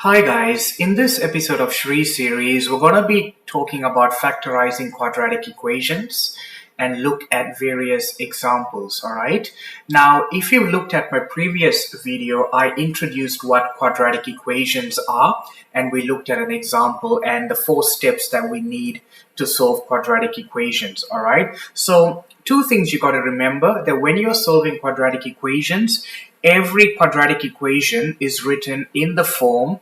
Hi guys, in this episode of Shri series, we're going to be talking about factorizing quadratic equations and look at various examples, alright? Now, if you looked at my previous video, I introduced what quadratic equations are and we looked at an example and the 4 steps that we need to solve quadratic equations, alright? So, 2 things you got to remember that when you're solving quadratic equations, every quadratic equation is written in the form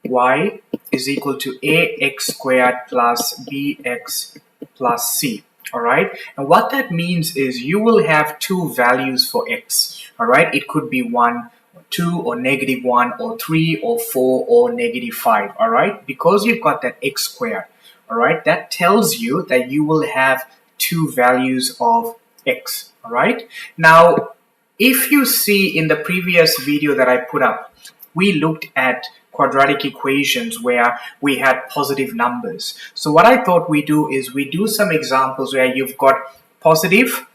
y is equal to ax squared plus bx plus c. Alright, and what that means is you will have 2 values for x. Alright, it could be 1 or 2 or -1 or 3 or 4 or -5. Alright, because you've got that x squared. Alright, that tells you that you will have 2 values of x. Alright, now if you see in the previous video that I put up, we looked at quadratic equations where we had positive numbers. So what I thought we do is we do some examples where you've got positive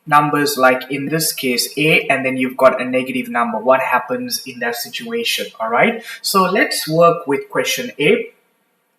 numbers, like in this case a, and then you've got a negative number. What happens in that situation? All right, so let's work with question A.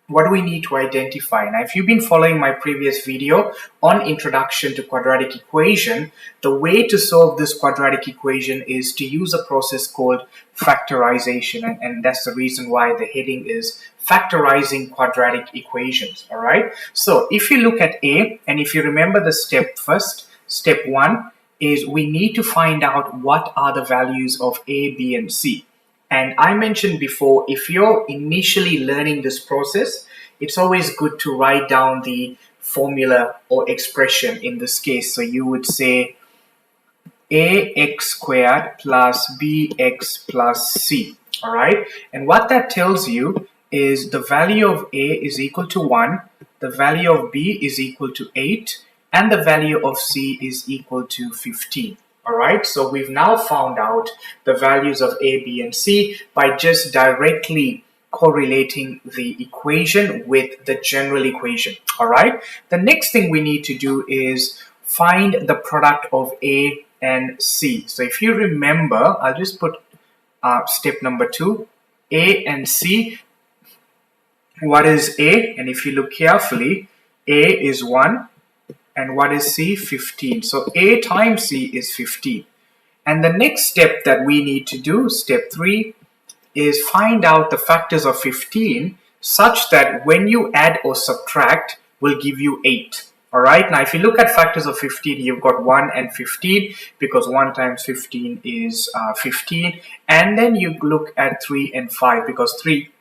What do we need to identify? Now, if you've been following my previous video on introduction to quadratic equation, the way to solve this quadratic equation is to use a process called factorization, and that's the reason why the heading is factorizing quadratic equations. All right, so if you look at A, and if you remember the step first, step 1 is we need to find out what are the values of A, B, and C. And I mentioned before, if you're initially learning this process, it's always good to write down the formula or expression in this case. So you would say ax squared plus bx plus c, all right? And what that tells you is the value of a is equal to 1, the value of b is equal to 8, and the value of c is equal to 15. All right, so we've now found out the values of a, b, and c by just directly correlating the equation with the general equation. All right, the next thing we need to do is find the product of a and c. So if you remember, I'll just put step number 2, a and c. What is a? And if you look carefully, a is 1. And what is C? 15. So A times C is 15. And the next step that we need to do, step 3, is find out the factors of 15 such that when you add or subtract will give you 8. Alright, now if you look at factors of 15, you've got 1 and 15 because 1 times 15 is 15. And then you look at 3 and 5 because 3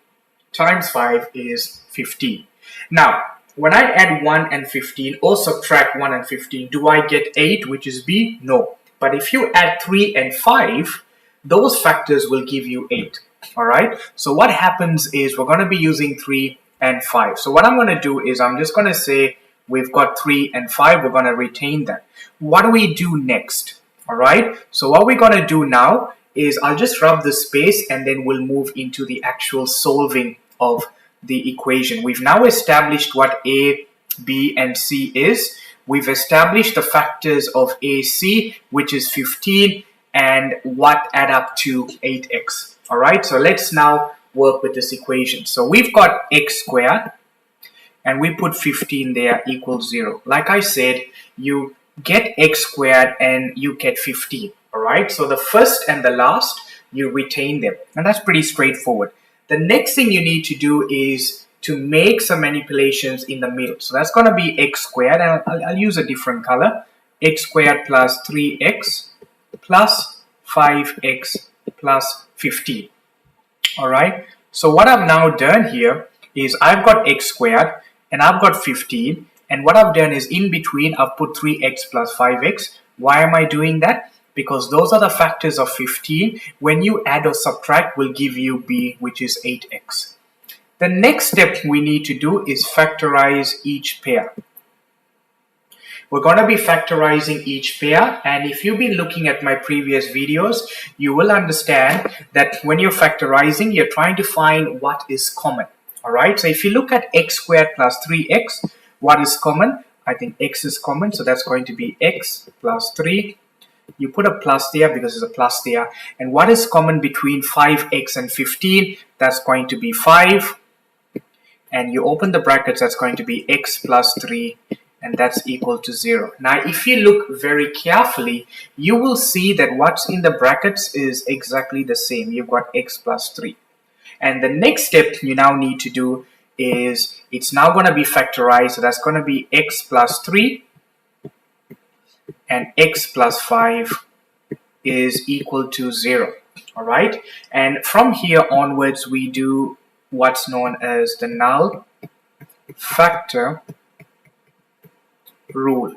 times 5 is 15. Now, when I add 1 and 15 or subtract 1 and 15, do I get 8, which is B? No. But if you add 3 and 5, those factors will give you 8. All right. So what happens is we're going to be using 3 and 5. So what I'm going to do is I'm just going to say we've got 3 and 5. We're going to retain that. What do we do next? All right. So what we're going to do now is I'll just rub the space and then we'll move into the actual solving of the equation. We've now established what A, B, and C is. We've established the factors of AC, which is 15, and what add up to 8x. All right, so let's now work with this equation. So we've got x squared, and we put 15 there equals 0. Like I said, you get x squared and you get 15. All right, so the first and the last, you retain them, and that's pretty straightforward. The next thing you need to do is to make some manipulations in the middle. So that's going to be x squared, and I'll use a different color. X squared plus 3x plus 5x plus 15. All right. So what I've now done here is I've got x squared and I've got 15. And what I've done is in between, I've put 3x plus 5x. Why am I doing that? Because those are the factors of 15. When you add or subtract will give you B, which is 8x. The next step we need to do is factorize each pair. We're going to be factorizing each pair, and if you've been looking at my previous videos, you will understand that when you're factorizing, you're trying to find what is common. All right, so if you look at x squared plus 3x, what is common? I think x is common, so that's going to be x plus 3. You put a plus there because there's a plus there. And what is common between 5x and 15? that's going to be 5, and you open the brackets, that's going to be x plus 3, and that's equal to 0. Now, if you look very carefully, you will see that what's in the brackets is exactly the same. You've got x plus 3. And the next step you now need to do is, it's now going to be factorized. So that's going to be x plus 3 and x plus 5 is equal to 0. All right. And from here onwards, we do what's known as the null factor rule.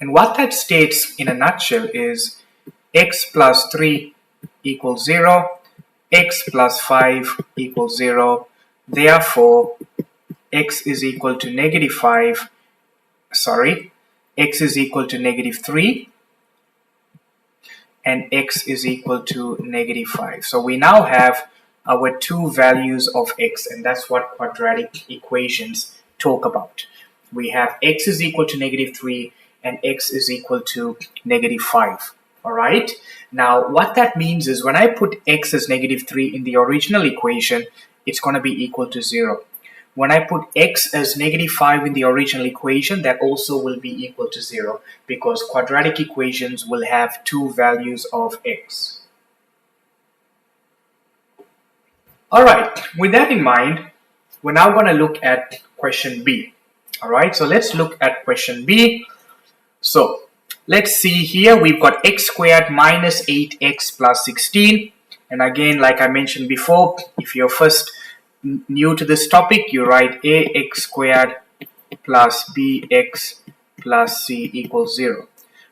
And what that states in a nutshell is x plus 3 equals 0, x plus 5 equals 0. Therefore, x is equal to negative 5, x is equal to negative 3, and x is equal to negative 5. So we now have our two values of x, and that's what quadratic equations talk about. We have x is equal to negative 3 and x is equal to negative 5. All right. Now, what that means is when I put x as negative 3 in the original equation, it's going to be equal to 0. When I put x as negative 5 in the original equation, that also will be equal to 0, because quadratic equations will have two values of x. All right, with that in mind, we're now going to look at question B. All right, so let's look at question B. So let's see here, we've got x squared minus 8x plus 16. And again, like I mentioned before, if you're first new to this topic, you write ax squared plus bx plus c equals 0.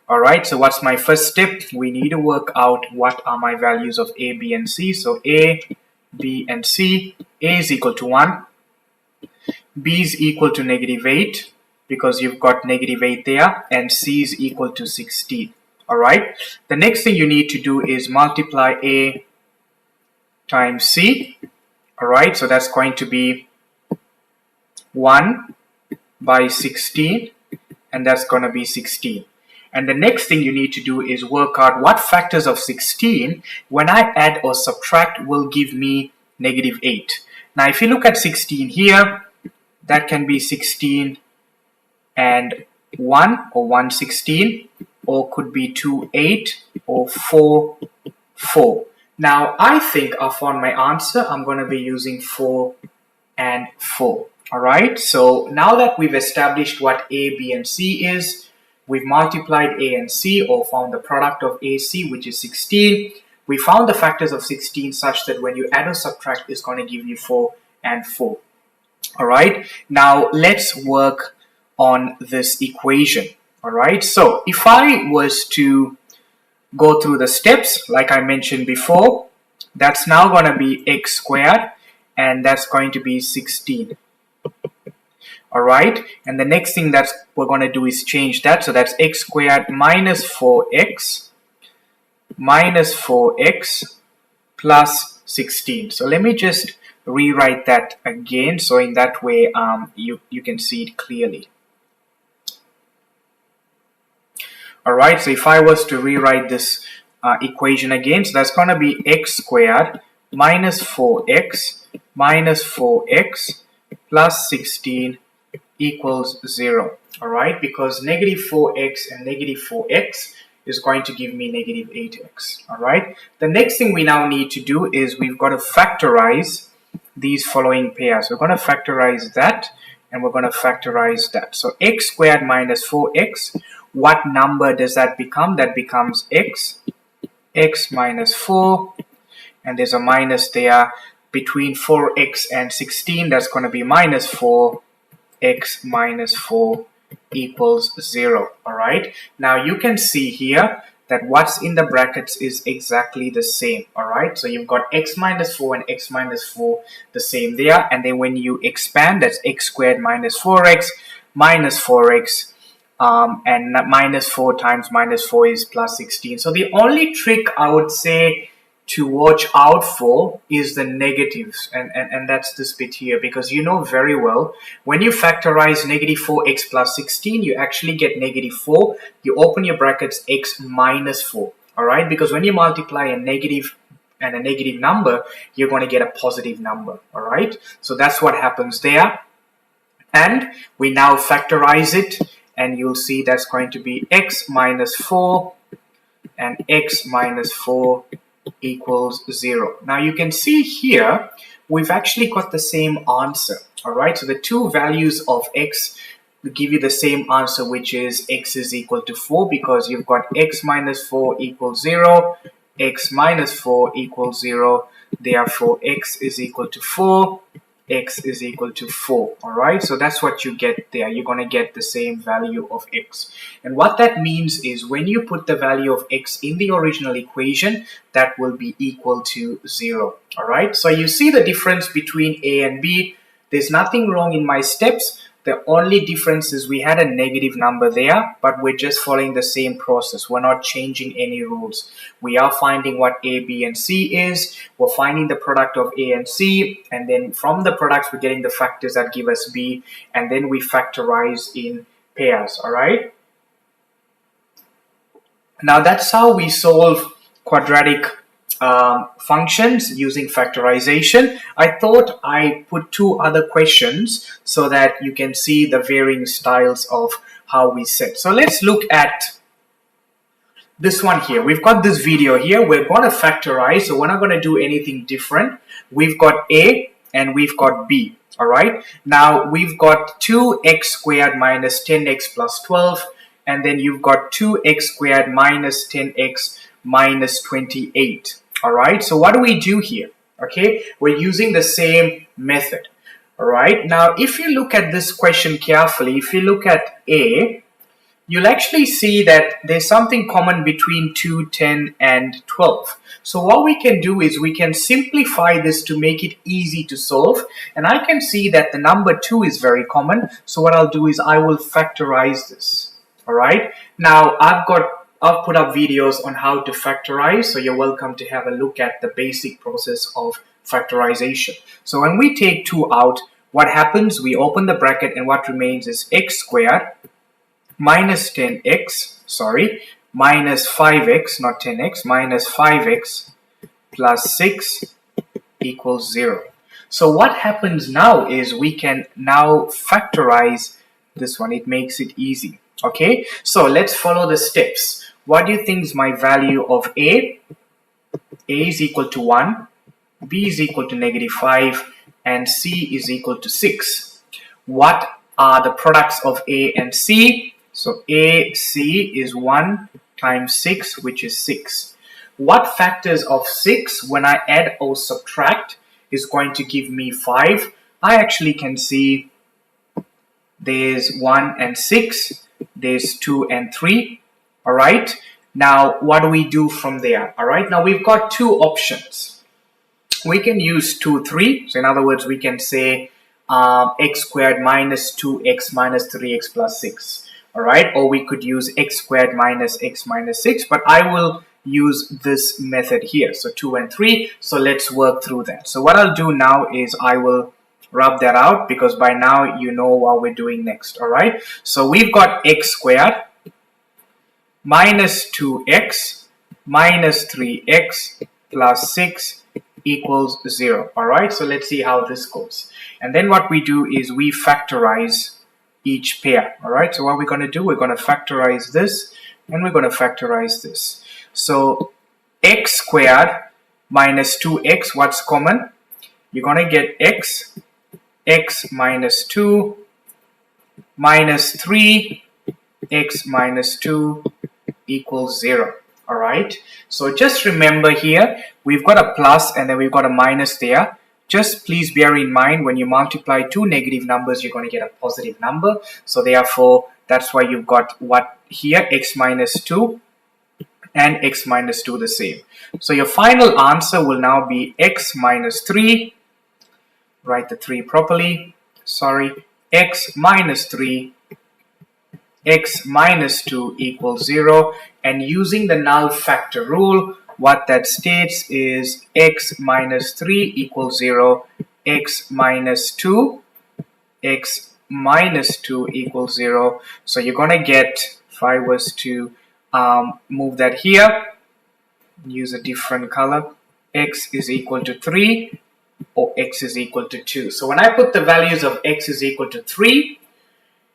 All right, so what's my first step? We need to work out what are my values of a, b, and c. So a, b, and c. A is equal to 1. B is equal to negative 8, because you've got negative 8 there, and c is equal to 16. All right, the next thing you need to do is multiply a times c. All right, so that's going to be 1 by 16, and that's going to be 16. And the next thing you need to do is work out what factors of 16, when I add or subtract, will give me negative 8. Now, if you look at 16 here, that can be 16 and 1, or 116, or could be 2, 8, or 4, 4. Now, I think I found my answer. I'm going to be using 4 and 4. All right. So now that we've established what A, B, and C is, we've multiplied A and C, or found the product of AC, which is 16. We found the factors of 16 such that when you add or subtract, it's going to give you 4 and 4. All right. Now, let's work on this equation. All right. So if I was to go through the steps, like I mentioned before, that's now going to be x squared, and that's going to be 16. All right, and the next thing that we're going to do is change that. So that's x squared minus 4x plus 16. So let me just rewrite that again, so in that way you can see it clearly. All right, so if I was to rewrite this equation again, so that's going to be x squared minus 4x plus 16 equals 0. All right, because negative 4x and negative 4x is going to give me negative 8x. All right, the next thing we now need to do is we've got to factorize these following pairs. We're going to factorize that, and we're going to factorize that. So x squared minus 4x, what number does that become? That becomes x minus 4, and there's a minus there. Between 4x and 16, that's going to be minus 4. X minus 4 equals 0. All right, now you can see here that what's in the brackets is exactly the same. All right, so you've got x minus 4 and x minus 4 the same there, and then when you expand, that's x squared minus 4x, and minus 4 times minus 4 is plus 16. So the only trick I would say to watch out for is the negatives, and that's this bit here, because you know very well when you factorize negative 4x plus 16, you actually get negative 4. You open your brackets, x minus 4. All right, because when you multiply a negative and a negative number, you're going to get a positive number. All right, so that's what happens there. And we now factorize it, and you'll see that's going to be x minus 4 and x minus 4 equals 0. Now you can see here we've actually got the same answer. All right, so the two values of x will give you the same answer, which is x is equal to 4, because you've got x minus 4 equals 0, x minus 4 equals 0, therefore x is equal to 4, x is equal to 4. All right, so that's what you get there. You're going to get the same value of x. And what that means is when you put the value of x in the original equation, that will be equal to 0. All right, so you see the difference between A and B. There's nothing wrong in my steps. The only difference is we had a negative number there, but we're just following the same process. We're not changing any rules. We are finding what A, B, and C is. We're finding the product of A and C, and then from the products, we're getting the factors that give us B, and then we factorize in pairs, all right? Now, that's how we solve quadratic functions using factorization. I thought I put two other questions so that you can see the varying styles of how we set. So let's look at this one here. We've got this video here. We're going to factorize, so we're not going to do anything different. We've got A and we've got B. All right. Now we've got 2x squared minus 10x plus 12, and then you've got 2x squared minus 10x minus 28. All right, so what do we do here? Okay, we're using the same method. All right, now if you look at this question carefully, if you look at A, you'll actually see that there's something common between 2, 10, and 12. So what we can do is we can simplify this to make it easy to solve. And I can see that the number 2 is very common. So what I'll do is I will factorize this. All right, now I've put up videos on how to factorize, so you're welcome to have a look at the basic process of factorization. So when we take 2 out, what happens? We open the bracket, and what remains is x squared minus 10x, minus 5x, not 10x, minus 5x plus 6 equals 0. So what happens now is we can now factorize this one. It makes it easy. Okay, so let's follow the steps. What do you think is my value of A? A is equal to 1, B is equal to negative 5, and C is equal to 6. What are the products of A and C? So AC is 1 times 6, which is 6. What factors of 6, when I add or subtract, is going to give me 5? I actually can see there's 1 and 6, there's 2 and 3. All right, now what do we do from there? All right, now we've got two options. We can use 2, 3. So in other words, we can say x squared minus 2x minus 3x plus 6. All right, or we could use x squared minus x minus 6, but I will use this method here. So 2 and 3. So let's work through that. So what I'll do now is I will rub that out, because by now you know what we're doing next. All right, so we've got x squared minus 2x minus 3x plus 6 equals 0. All right, so let's see how this goes. And then what we do is we factorize each pair. All right, so what we're going to do, we're going to factorize this, and we're going to factorize this. So x squared minus 2x, what's common? You're going to get x minus 2 minus 3 x minus 2 equals 0. All right, so just remember here we've got a plus and then we've got a minus there. Just please bear in mind, when you multiply two negative numbers, you're going to get a positive number. So therefore, that's why you've got what here, x minus 2 and x minus 2 the same. So your final answer will now be x minus 3. Write the 3 properly. X minus 3, x minus 2 equals 0. And using the null factor rule, what that states is x minus 3 equals 0, x minus 2 equals 0. So you're going to get, if I was to move that here, use a different color, x is equal to 3 or x is equal to 2. So when I put the values of x is equal to 3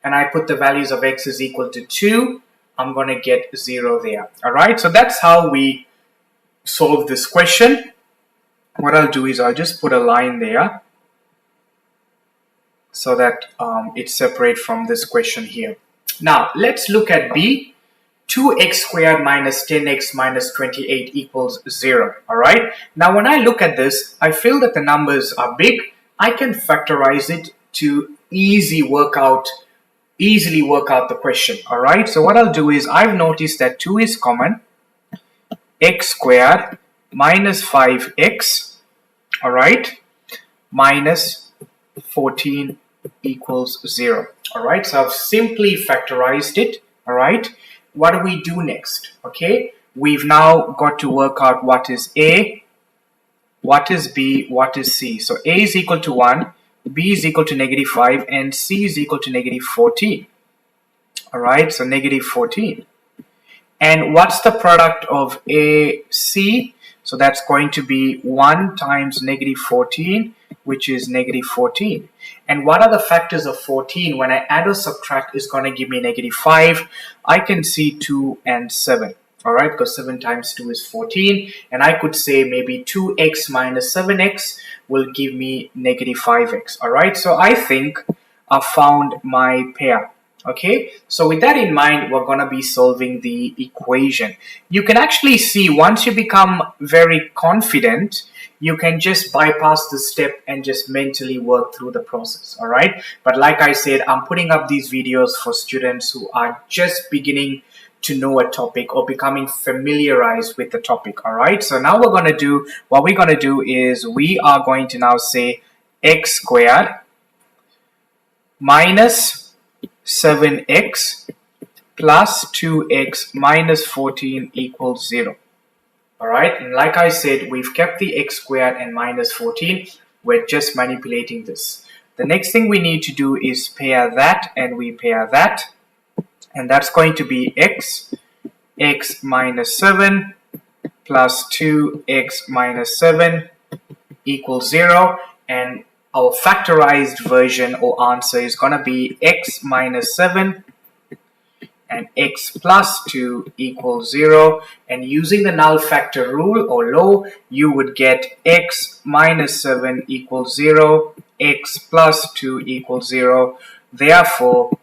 and I put the values of x is equal to 2, I'm going to get 0 there. All right, so that's how we solve this question. What I'll do is I'll just put a line there so that it's separate from this question here. Now let's look at B. 2x squared minus 10x minus 28 equals 0. All right. Now when I look at this, I feel that the numbers are big. I can factorize it to easily work out the question. All right. So what I'll do is I've noticed that 2 is common. X squared minus 5x, all right, minus 14 equals 0. All right. So I've simply factorized it. All right. What do we do next? Okay, we've now got to work out what is A, what is B, what is C. So A is equal to 1, B is equal to -5, and C is equal to -14. All right, so -14. And what's the product of A, C? So that's going to be 1 times -14, which is -14. And what are the factors of 14? When I add or subtract, is going to give me -5. I can see 2 and 7. All right, because 7 times 2 is 14. And I could say maybe 2x minus 7x will give me -5x. All right, so I think I found my pair. Okay, so with that in mind, we're going to be solving the equation. You can actually see once you become very confident, you can just bypass the step and just mentally work through the process. All right, but like I said, I'm putting up these videos for students who are just beginning to know a topic or becoming familiarized with the topic. All right, so now what we're going to do is we are going to now say x squared minus 7x plus 2x minus 14 equals 0. All right, and like I said, we've kept the x squared and minus 14. We're just manipulating this. The next thing we need to do is pair that, and we pair that, and that's going to be x minus 7 plus 2x minus 7 equals 0, and our factorized version or answer is going to be x minus 7 and x plus 2 equals 0. And using the null factor rule or law, you would get x minus 7 equals 0, x plus 2 equals 0. Therefore,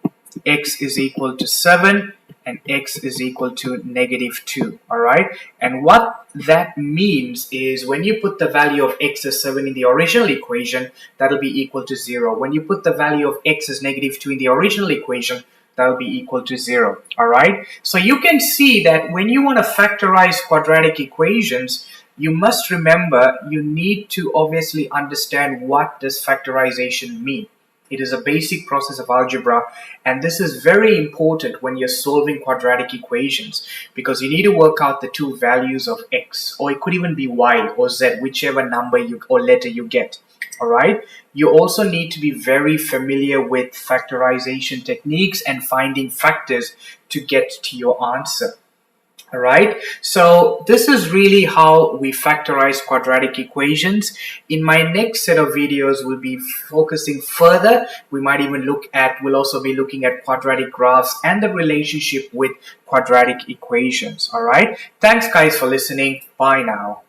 x is equal to 7 and x is equal to -2. All right, and what that means is when you put the value of x as 7 in the original equation, that'll be equal to 0. When you put the value of x as -2 in the original equation, that'll be equal to 0. All right, so you can see that when you want to factorize quadratic equations, you must remember you need to obviously understand what does factorization mean. It is a basic process of algebra, and this is very important when you're solving quadratic equations because you need to work out the two values of x, or it could even be y or z, whichever number or letter you get. All right. You also need to be very familiar with factorization techniques and finding factors to get to your answer. All right, so this is really how we factorize quadratic equations. In my next set of videos, we'll be focusing further. We'll also be looking at quadratic graphs and the relationship with quadratic equations. All right, thanks guys for listening. Bye now.